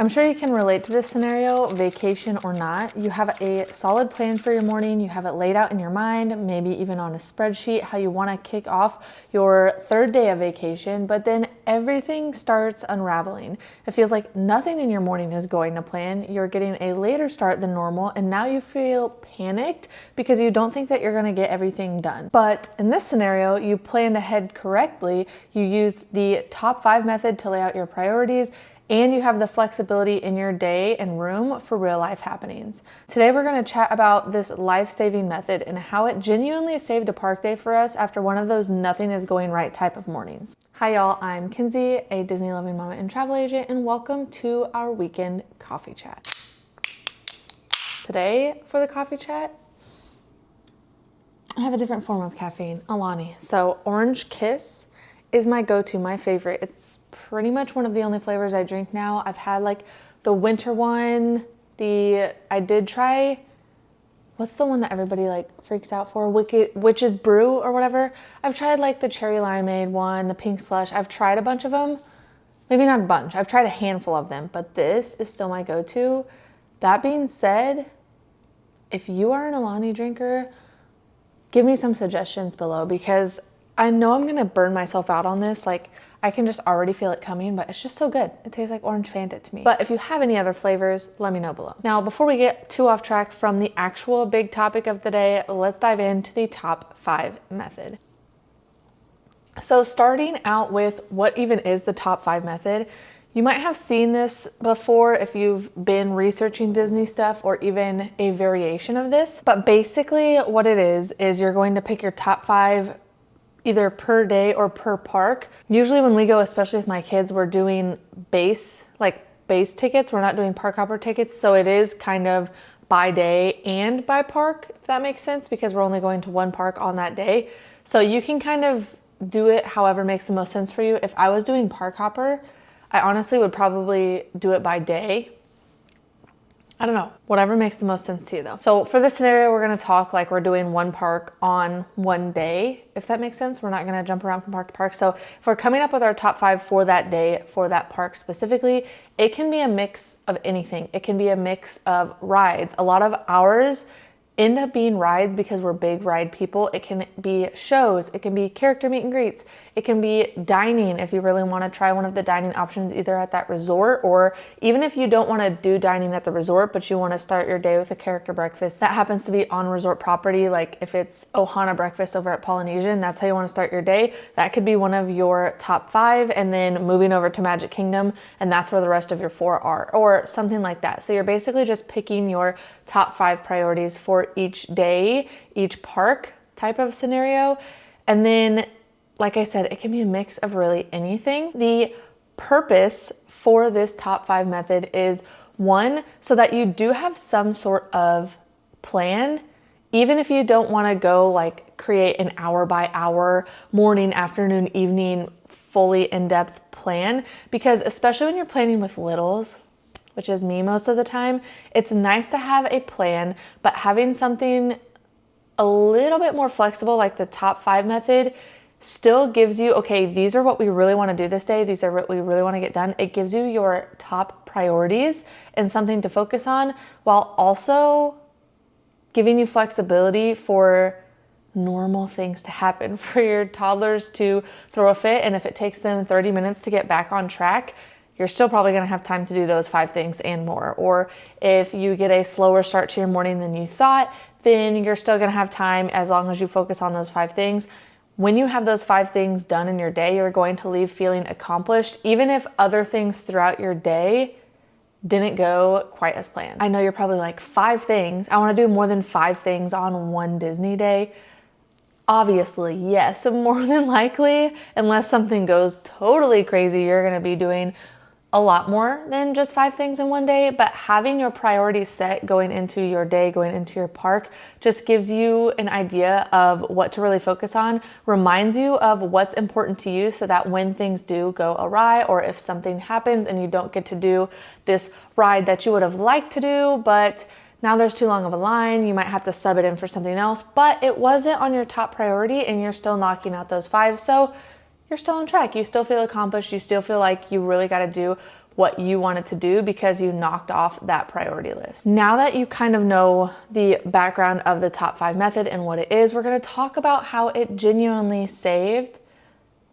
I'm sure you can relate to this scenario, vacation or not. You have a solid plan for your morning, you have it laid out in your mind, maybe even on a spreadsheet, how you want to kick off your third day of vacation, but then everything starts unraveling. It feels like nothing in your morning is going to plan. You're getting a later start than normal, and now you feel panicked because you don't think that you're going to get everything done. But in this scenario, you planned ahead correctly. You used the top 5 method to lay out your priorities, and you have the flexibility in your day and room for real life happenings. Today we're going to chat about this life-saving method and how it genuinely saved a park day for us after one of those nothing is going right type of mornings. Hi y'all, I'm Kinsey, a Disney loving mama and travel agent, and welcome to our weekend coffee chat. Today for the coffee chat, I have a different form of caffeine, Alani. So Orange Kiss is my go-to, my favorite. It's pretty much one of the only flavors I drink now. I've had like the winter one, I did try, what's the one that everybody like freaks out for? Witch's Brew or whatever. I've tried like the cherry limeade one, the pink slush. I've tried a bunch of them. Maybe not a bunch. I've tried a handful of them, but this is still my go-to. That being said, if you are an Alani drinker, give me some suggestions below because I know I'm gonna burn myself out on this. Like, I can just already feel it coming, but it's just so good. It tastes like orange Fanta to me. But if you have any other flavors, let me know below. Now, before we get too off track from the actual big topic of the day, let's dive into the top 5 method. So starting out with what even is the top 5 method, you might have seen this before if you've been researching Disney stuff or even a variation of this. But basically what it is you're going to pick your top 5 either per day or per park. Usually when we go, especially with my kids, we're doing base tickets. We're not doing park hopper tickets. So it is kind of by day and by park, if that makes sense, because we're only going to one park on that day. So you can kind of do it however makes the most sense for you. If I was doing park hopper, I honestly would probably do it by day. I don't know, whatever makes the most sense to you though. So for this scenario, we're gonna talk like we're doing one park on one day, if that makes sense. We're not gonna jump around from park to park. So if we're coming up with our top 5 for that day, for that park specifically, it can be a mix of anything. It can be a mix of rides. A lot of ours end up being rides because we're big ride people. It can be shows, it can be character meet and greets, it can be dining if you really want to try one of the dining options either at that resort, or even if you don't want to do dining at the resort but you want to start your day with a character breakfast that happens to be on resort property, like if it's Ohana breakfast over at Polynesian, that's how you want to start your day. That could be one of your top 5, and then moving over to Magic Kingdom, and that's where the rest of your 4 are, or something like that. So you're basically just picking your top 5 priorities for each day, each park type of scenario. And then, like I said, it can be a mix of really anything. The purpose for this top 5 method is, one, so that you do have some sort of plan, even if you don't want to go like create an hour by hour, morning, afternoon, evening, fully in-depth plan, because especially when you're planning with littles, which is me most of the time, it's nice to have a plan, but having something a little bit more flexible, like the top 5 method, still gives you, okay, these are what we really want to do this day. These are what we really want to get done. It gives you your top priorities and something to focus on, while also giving you flexibility for normal things to happen, for your toddlers to throw a fit. And if it takes them 30 minutes to get back on track, you're still probably gonna have time to do those 5 things and more. Or if you get a slower start to your morning than you thought, then you're still gonna have time as long as you focus on those 5 things. When you have those 5 things done in your day, you're going to leave feeling accomplished, even if other things throughout your day didn't go quite as planned. I know you're probably like, 5 things? I wanna do more than 5 things on one Disney day. Obviously, yes, more than likely, unless something goes totally crazy, you're gonna be doing a lot more than just 5 things in one day. But having your priorities set going into your day, going into your park, just gives you an idea of what to really focus on, reminds you of what's important to you, so that when things do go awry, or if something happens and you don't get to do this ride that you would have liked to do, but now there's too long of a line, you might have to sub it in for something else, but it wasn't on your top priority and you're still knocking out those 5. So you're still on track. You still feel accomplished. You still feel like you really got to do what you wanted to do because you knocked off that priority list. Now that you kind of know the background of the top 5 method and what it is, we're going to talk about how it genuinely saved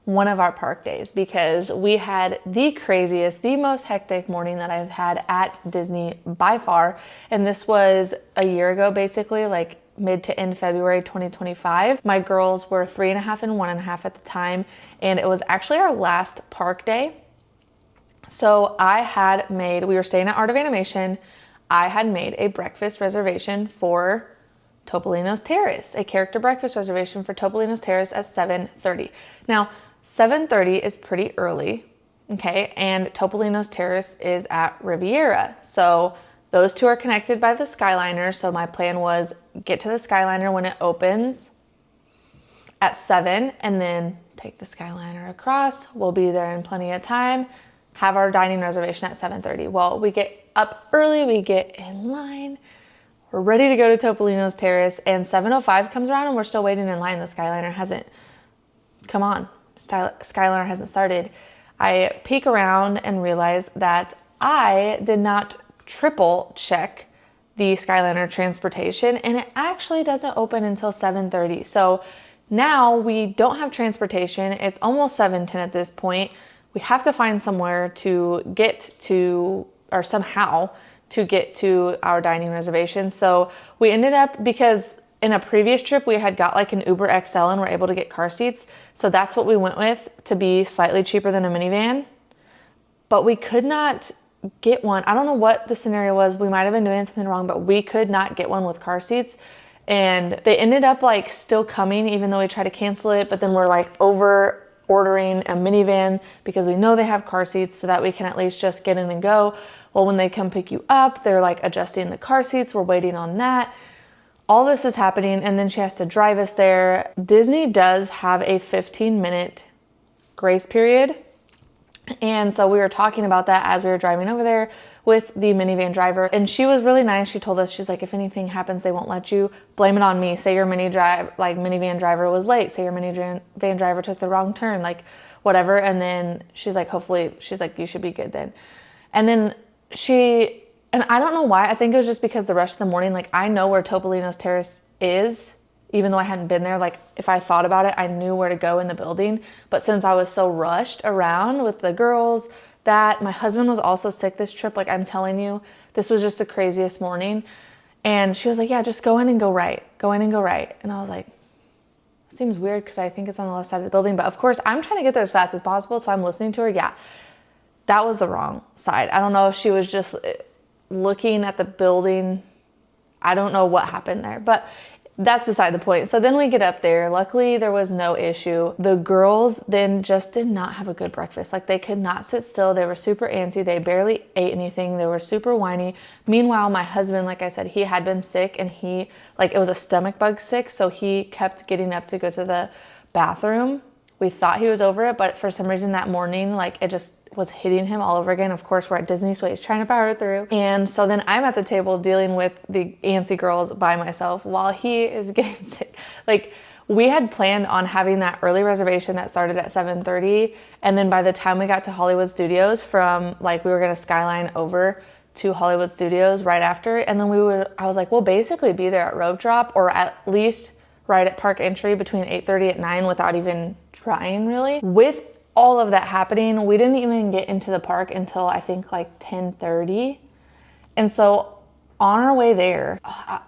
one of our park days, because we had the craziest, the most hectic morning that I've had at Disney by far. And this was a year ago, basically, like mid to end February 2025. My girls were 3.5 and 1.5 at the time, and it was actually our last park day. So we were staying at Art of Animation. I had made a breakfast reservation for Topolino's Terrace, a character breakfast reservation for Topolino's Terrace at 7:30. Now, 7:30 is pretty early, okay? And Topolino's Terrace is at Riviera. So those two are connected by the Skyliner. So my plan was get to the Skyliner when it opens at 7 and then take the Skyliner across. We'll be there in plenty of time, have our dining reservation at 7:30. Well, we get up early, we get in line, we're ready to go to Topolino's Terrace, and 7:05 comes around and we're still waiting in line. The Skyliner hasn't come on. Skyliner hasn't started. I peek around and realize that I did not triple check the Skyliner transportation, and it actually doesn't open until 7:30. So now we don't have transportation. It's almost 7:10 at this point. We have to find somewhere to get to, or somehow to get to our dining reservation. So we ended up, because in a previous trip, we had got like an Uber XL and were able to get car seats. So that's what we went with, to be slightly cheaper than a minivan. But we could not get one. I don't know what the scenario was. We might have been doing something wrong, but we could not get one with car seats. And they ended up like still coming, even though we tried to cancel it. But then we're like over ordering a minivan because we know they have car seats so that we can at least just get in and go. Well, when they come pick you up, they're like adjusting the car seats. We're waiting on that. All this is happening, and then she has to drive us there. Disney does have a 15-minute grace period. And so we were talking about that as we were driving over there with the minivan driver. And she was really nice. She told us, she's like, if anything happens, they won't let you. Blame it on me. Say your minivan driver was late. Say your minivan driver took the wrong turn, like whatever. And then she's like, you should be good then. And then and I don't know why. I think it was just because the rest of the morning, like I know where Topolino's Terrace is, even though I hadn't been there. Like if I thought about it, I knew where to go in the building. But since I was so rushed around with the girls, my husband was also sick this trip. Like I'm telling you, this was just the craziest morning. And she was like, yeah, just go in and go right. Go in and go right. And I was like, it seems weird because I think it's on the left side of the building. But of course, I'm trying to get there as fast as possible. So I'm listening to her. Yeah, that was the wrong side. I don't know if she was just looking at the building. I don't know what happened there, but that's beside the point. So then we get up there. Luckily, there was no issue. The girls then just did not have a good breakfast. Like they could not sit still. They were super antsy. They barely ate anything. They were super whiny. Meanwhile, my husband, like I said, he had been sick, and it was a stomach bug sick. So he kept getting up to go to the bathroom. We thought he was over it, but for some reason that morning, like it just was hitting him all over again. Of course, we're at Disney, so he's trying to power through. And so then I'm at the table dealing with the antsy girls by myself while he is getting sick. Like we had planned on having that early reservation that started at 7:30. And then by the time we got to Hollywood Studios we were going to skyline over to Hollywood Studios right after. And then I was like, we'll basically be there at rope drop, or at least right at park entry between 8:30 and 9 without even trying really. With all of that happening, we didn't even get into the park until I think like 10:30. And so on our way there,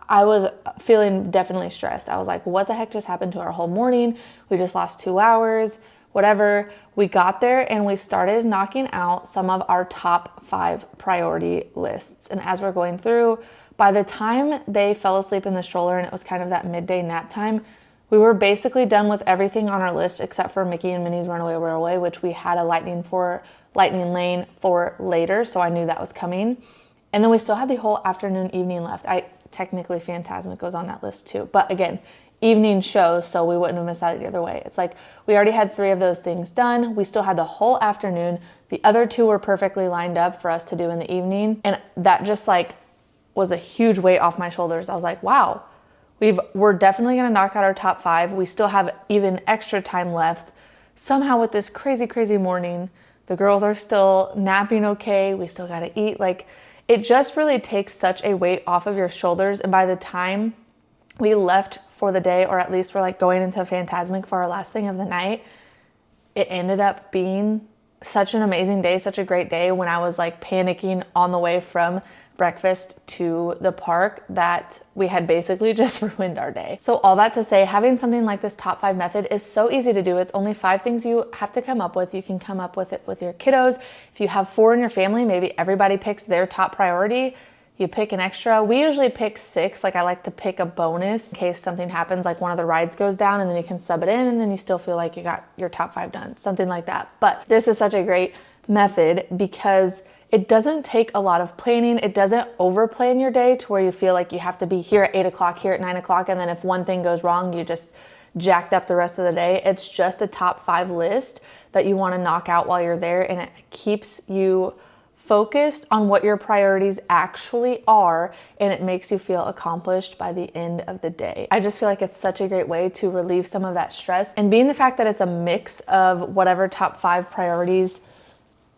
I was feeling definitely stressed. I was like, what the heck just happened to our whole morning? We just lost 2 hours, whatever. We got there and we started knocking out some of our top 5 priority lists. And as we're going through, by the time they fell asleep in the stroller and it was kind of that midday nap time, we were basically done with everything on our list except for Mickey and Minnie's Runaway Railway, which we had a lightning lane for later, so I knew that was coming. And then we still had the whole afternoon, evening left. Technically Fantasmic goes on that list too, but again, evening shows, so we wouldn't have missed that the other way. It's like we already had 3 of those things done. We still had the whole afternoon. The other 2 were perfectly lined up for us to do in the evening, and that just was a huge weight off my shoulders. I was like, wow. We're definitely going to knock out our top 5. We still have even extra time left. Somehow with this crazy, crazy morning, The girls are still napping okay. We still got to eat. Like, it just really takes such a weight off of your shoulders. And by the time we left for the day, or at least we're like going into Fantasmic for our last thing of the night, it ended up being such an amazing day, such a great day, when I was like panicking on the way from breakfast to the park that we had basically just ruined our day. So all that to say, having something like this top 5 method is so easy to do. It's only 5 things you have to come up with. You can come up with it with your kiddos. If you have 4 in your family, maybe everybody picks their top priority. You pick an extra. We usually pick 6. Like, I like to pick a bonus in case something happens, like one of the rides goes down, and then you can sub it in, and then you still feel like you got your top 5 done, something like that. But this is such a great method because it doesn't take a lot of planning. It doesn't overplan your day to where you feel like you have to be here at 8 o'clock, here at 9 o'clock, and then if one thing goes wrong, you just jacked up the rest of the day. It's just a top 5 list that you want to knock out while you're there, and it keeps you focused on what your priorities actually are, and it makes you feel accomplished by the end of the day. I just feel like it's such a great way to relieve some of that stress, and being the fact that it's a mix of whatever top 5 priorities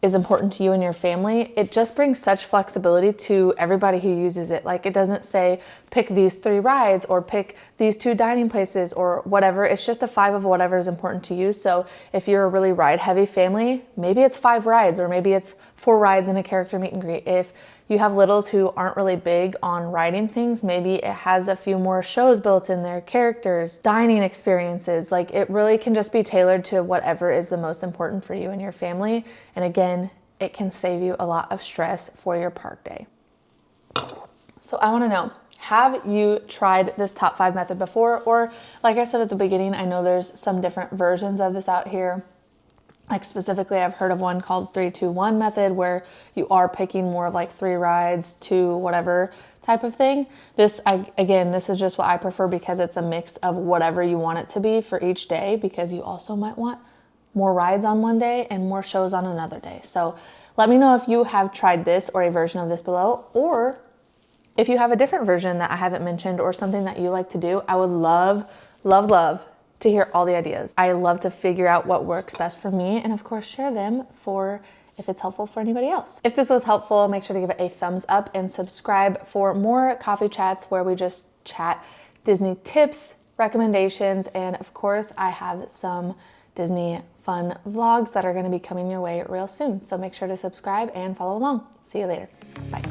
is important to you and your family, it just brings such flexibility to everybody who uses it. Like, it doesn't say pick these 3 rides or pick these 2 dining places or whatever. It's just a 5 of whatever is important to you. So if you're a really ride heavy family, maybe it's 5 rides, or maybe it's 4 rides and a character meet and greet. If you have littles who aren't really big on riding things, maybe it has a few more shows built in there, characters, dining experiences. Like, it really can just be tailored to whatever is the most important for you and your family. And again, it can save you a lot of stress for your park day. So I want to know, have you tried this top 5 method before? Or like I said at the beginning, I know there's some different versions of this out here. Like, specifically, I've heard of one called 3-2-1 method, where you are picking more of like 3 rides, 2 whatever type of thing. This is just what I prefer because it's a mix of whatever you want it to be for each day, because you also might want more rides on one day and more shows on another day. So let me know if you have tried this or a version of this below, or if you have a different version that I haven't mentioned or something that you like to do. I would love, love, love to hear all the ideas. I love to figure out what works best for me, and of course share them for if it's helpful for anybody else. If this was helpful, make sure to give it a thumbs up and subscribe for more coffee chats where we just chat Disney tips, recommendations, and of course I have some Disney fun vlogs that are going to be coming your way real soon. So make sure to subscribe and follow along. See you later. Bye.